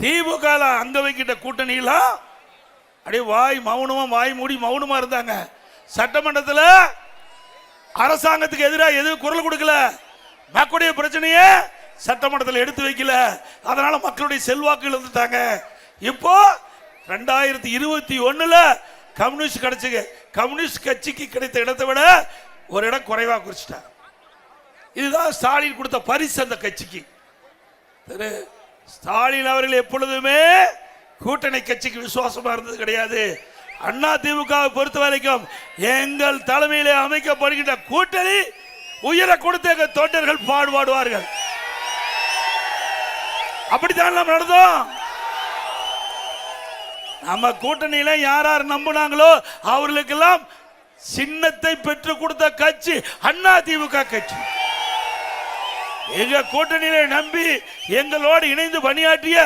திமுக அங்க வைக்கிட்ட கூட்டணியெல்லாம் அப்படியே வாய் மூடி மௌனமா இருந்தாங்க. சட்டமன்றத்தில் அரசாங்கத்துக்கு எதிராக எதுவும் குரல் கொடுக்கல. மக்களுடைய பிரச்சனையை சட்டமன்றத்தில் எடுத்து வைக்கல. அதனால மக்களுடைய செல்வாக்கு இழந்துட்டாங்க. இப்போ 2021 கம்யூனிஸ்ட் கட்சிக்கு கிடைத்த இடத்தை விட ஒரு இடம் குறைவா குறிச்சிட்டாங்க. இதுதான் ஸ்டாலின் கொடுத்த பரிசு அந்த கட்சிக்கு. ஸ்டாலின் அவர்கள் எப்பொழுதுமே கூட்டணி கட்சிக்கு விசுவாசமா இருந்தது கிடையாது. அண்ணா திமுகவை பொறுத்த வரைக்கும் எங்கள் தலைமையிலே அமைக்கப்படுகின்ற கூட்டணி உயர கொடுத்த எங்கள் தொண்டர்கள் பாடுவார்கள். அப்படித்தான் நாம் நடந்தோம். நம்ம கூட்டணியில யார் யார் நம்பினாங்களோ அவர்களுக்கெல்லாம் சின்னத்தை பெற்று கொடுத்த கட்சி அண்ணா திமுக கட்சி. எங்க கூட்டணியில நம்பி எங்களோடு இணைந்து பணியாற்றிய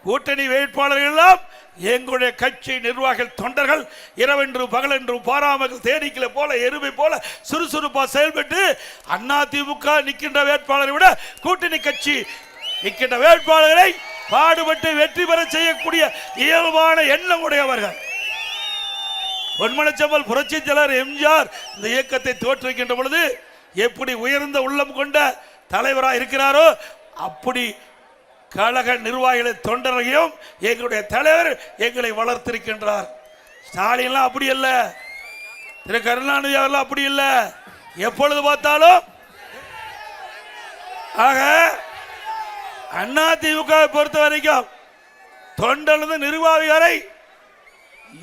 கூட்டணி வேட்பாளர்கள் எல்லாம் எங்களுடைய கட்சி நிர்வாகிகள் தொண்டர்கள் இரவென்று பகலென்று பாராமல் தேனீக்களை போல எருமை போல சுறுசுறுப்பா செயல்பட்டு அண்ணா திமுக நிற்கின்ற வேட்பாளரை விட கூட்டணி கட்சி நிற்கின்ற வேட்பாளர்களை பாடுபட்டு வெற்றி பெற செய்யக்கூடிய இயல்பான எண்ணம் உடையவர்கள். பொன்மனச்செம்மல் புரட்சி தலைவர் எம்ஜிஆர் இந்த இயக்கத்தை தோற்றுவிக்கின்ற பொழுது எப்படி உயர்ந்த உள்ளம் கொண்ட தலைவராக இருக்கிறாரோ அப்படி கழக நிர்வாகிகளை தொண்டரையும் எங்களுடைய தலைவர் எங்களை வளர்த்திருக்கின்றார். ஸ்டாலின்லாம் அப்படி அல்ல, திரு கருணாநிதி அவர்கள் அப்படி இல்லை. எப்பொழுது பார்த்தாலும் ஆக அண்ணா திமுக பொறுத்த வரைக்கும் தொண்டர்ந்து நிர்வாகி வரை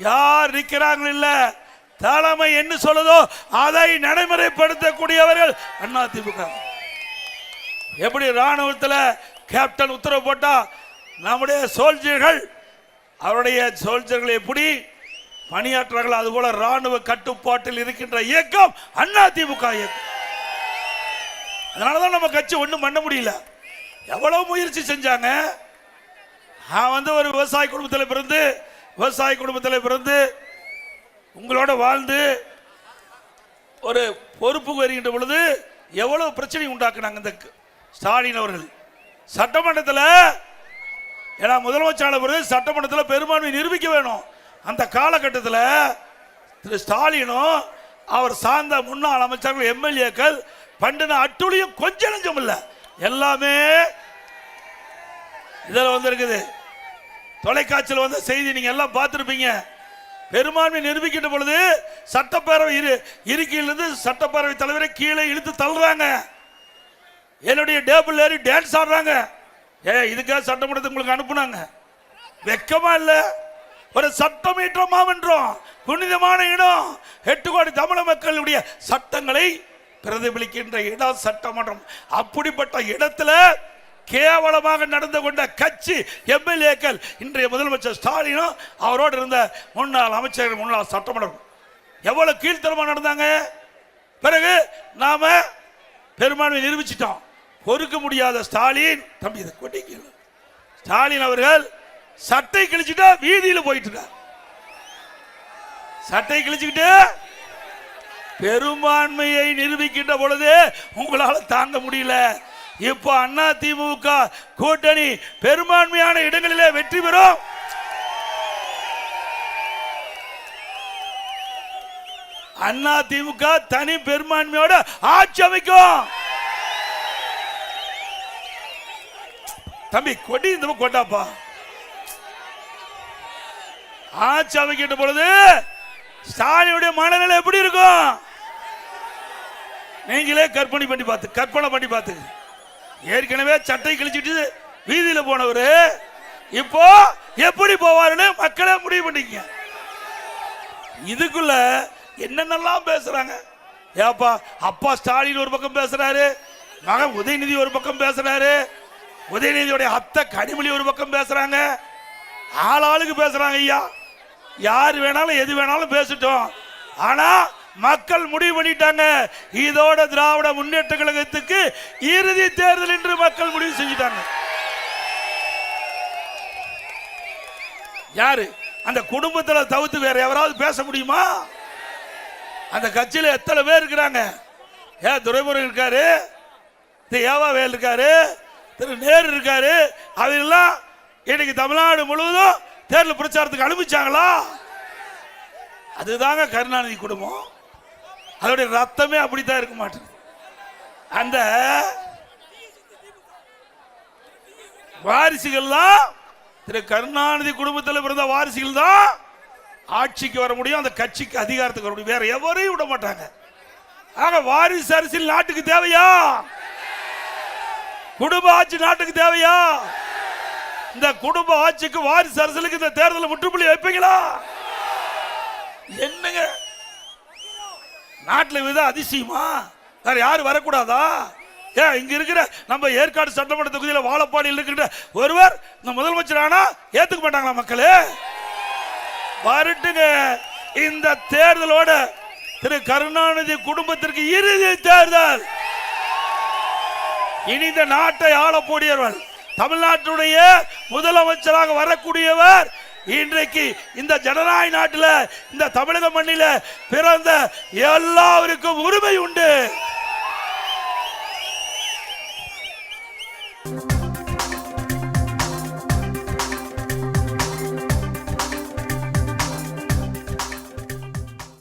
யார் நிற்கிறாங்க இல்ல, தலைமை என்ன சொல்லுதோ அதை நடைமுறைப்படுத்தக்கூடியவர்கள் அண்ணா திமுக. எப்படி ராணுவத்தில் கேப்டன் உத்தரவு போட்டா நம்முடைய சோல்ஜர்கள் அவருடைய சோல்ஜர்கள் எப்படி பணியாற்றார்கள் அதுபோல ராணுவ கட்டுப்பாட்டில் இருக்கின்ற இயக்கம் அண்ணா திமுக இயக்கம். அதனாலதான் நம்ம கட்சி ஒன்றும் பண்ண முடியல. எவ்வளவு முயற்சி செஞ்சாங்க. நான் ஒரு விவசாய குடும்பத்தில் பிறந்து உங்களோட வாழ்ந்து ஒரு பொறுப்புக்கு வருகின்ற பொழுது எவ்வளவு பிரச்சனை உண்டாக்குனாங்க இந்த ஸ்டாலின் அவர்கள். சட்டமன்றத்தில் ஏன்னா முதலமைச்சர் சட்டமன்றத்தில் பெரும்பான்மை நிரூபிக்க வேணும். அந்த காலகட்டத்தில் திரு ஸ்டாலினும் அவர் சார்ந்த முன்னாள் அமைச்சர்கள் எம்எல்ஏக்கள் பண்டின அட்டுழியும் கொஞ்சம் நெஞ்சம் இல்லை, எல்லாமே இதில் வந்திருக்குது. தொலைக்காட்சியில் வந்த செய்தி நீங்க எல்லாம் பார்த்திருப்பீங்க. பெரும்பான்மை நிரூபிக்கின்ற பொழுது சட்டப்பேரவை இருக்கையிலிருந்து சட்டப்பேரவை தலைவரை கீழே இழுத்து தள்ளுறாங்க. என்னுடைய டேபிள் ஏறி டான்ஸ் ஆடுறாங்க. இதுக்காக சட்டமன்றத்துக்கு உங்களுக்கு அனுப்புனாங்க. வெக்கமா இல்ல? ஒரு சட்டமன்ற மாமன்றம், புனிதமான இடம், 8 கோடி தமிழ் மக்களுடைய சட்டங்களை பிரதிபலிக்கின்ற இடம் சட்டமன்றம். அப்படிப்பட்ட இடத்துல கேவலமாக நடந்து கொண்ட கட்சி எம்எல்ஏக்கள் இன்றைய முதலமைச்சர் ஸ்டாலினும் அவரோடு இருந்த முன்னாள் அமைச்சர்கள் முன்னாள் சட்டமன்றம் எவ்வளவு கீழ்த்தரமா நடந்தாங்க. பிறகு நாம பெரும்பான்மை நிரூபிச்சிட்டோம். பொறுக்க முடியாத ஸ்டாலின் தம்பி இதை கொட்டிக்க ஸ்டாலின் அவர்கள் சட்டை கிழிச்சுட்டா வீதியில் போயிட்டு சட்டை கிழிச்சுக்கிட்டு பெரும்பான்மையை நிரூபிக்கின்ற பொழுது உங்களால் தாங்க முடியல. இப்போ அண்ணா திமுக கூட்டணி பெரும்பான்மையான இடங்களிலே வெற்றி பெறும். அண்ணா திமுக தனி பெரும்பான்மையோட ஆட்சி அமைக்கும். தம்பி கொடி இந்த கொண்டாப்பா. ஆட்சி அமைக்கின்ற பொழுது ஸ்டாலினுடைய மனநிலை எப்படி இருக்கும் நீங்களே கற்பனை பண்ணி பார்த்து. ஏற்கனவே சட்டை கிழிச்சிட்டு வீதியில போனவர் இப்போ எப்படி போவாருன்னு மக்களே முடிவு பண்ணிக்க. இதுக்குள்ள என்னென்னலாம் பேசுறாங்க. ஏப்பா அப்பா ஸ்டாலின் ஒரு பக்கம் பேசுறாரு, மகன் உதயநிதி ஒரு பக்கம் பேசுறாரு, உதயநிதியோட அத்தை கனிமொழி ஒரு பக்கம் பேசுறாங்க, ஆளாளுக்கு பேசுறாங்க. ஐயா யார் வேணாலும் எது வேணாலும் பேசட்டும், ஆனா மக்கள் முடிவு பண்ணிட்டாங்க. இதோட திராவிட முன்னேற்ற கழகத்துக்கு இறுதி தேர்தல் என்று மக்கள் முடிவு செஞ்சிட்டாங்க. யாரு அந்த குடும்பத்தில் தவிர்த்து வேற எவராவது பேச முடியுமா? அந்த கட்சியில் எத்தனை பேர் இருக்கிறாங்க? துரைமுருகன் இருக்காரு, ஏவா வேல் இருக்காரு, திரு நேரு இருக்காரு. அவெல்லாம் இன்னைக்கு தமிழ்நாடு முழுவதும் தேர்தல் பிரச்சாரத்துக்கு அனுப்பிச்சாங்களா? அதுதாங்க கருணாநிதி குடும்பம். அதோடைய ரத்தமே அப்படித்தான் இருக்க மாட்டேங்குது. அந்த வாரிசுகள் தான், திரு கருணாநிதி குடும்பத்தில் பிறந்த வாரிசுகள் தான் ஆட்சிக்கு வர முடியும், அந்த கட்சிக்கு அதிகாரத்துக்கு வர முடியும். வேற எவரையும் விட மாட்டாங்க. ஆக வாரிசு அரசியல் நாட்டுக்கு தேவையா? குடும்ப ஆட்சி நாட்டுக்கு தேவையா? இந்த குடும்ப ஆட்சிக்கு வாரிசு அரசியலுக்கு இந்த தேர்தலில் முற்றுப்புள்ளி வைப்பீங்களா? என்னங்க நாட்டில் வித அதிசயமா? வேற யாரும் வரக்கூடாதா? ஏன் இங்க இருக்கிற நம்ம ஏற்காடு சட்டமன்ற தொகுதியில் வாழப்பாடியில் இருக்கின்ற ஒருவர் இந்த முதலமைச்சர் ஆனா ஏத்துக்க மாட்டாங்களா மக்களே? வரட்டுங்க. இந்த தேர்தலோட திரு கருணாநிதி குடும்பத்திற்கு இறுதி தேர்தல். இனி இந்த நாட்டை ஆளக்கூடியவர், தமிழ்நாட்டுடைய முதலமைச்சராக வரக்கூடியவர் இன்றைக்கு இந்த ஜனநாயக நாட்டில், இந்த தமிழக மண்ணில் பிறந்த எல்லாருக்கும் உரிமை உண்டு.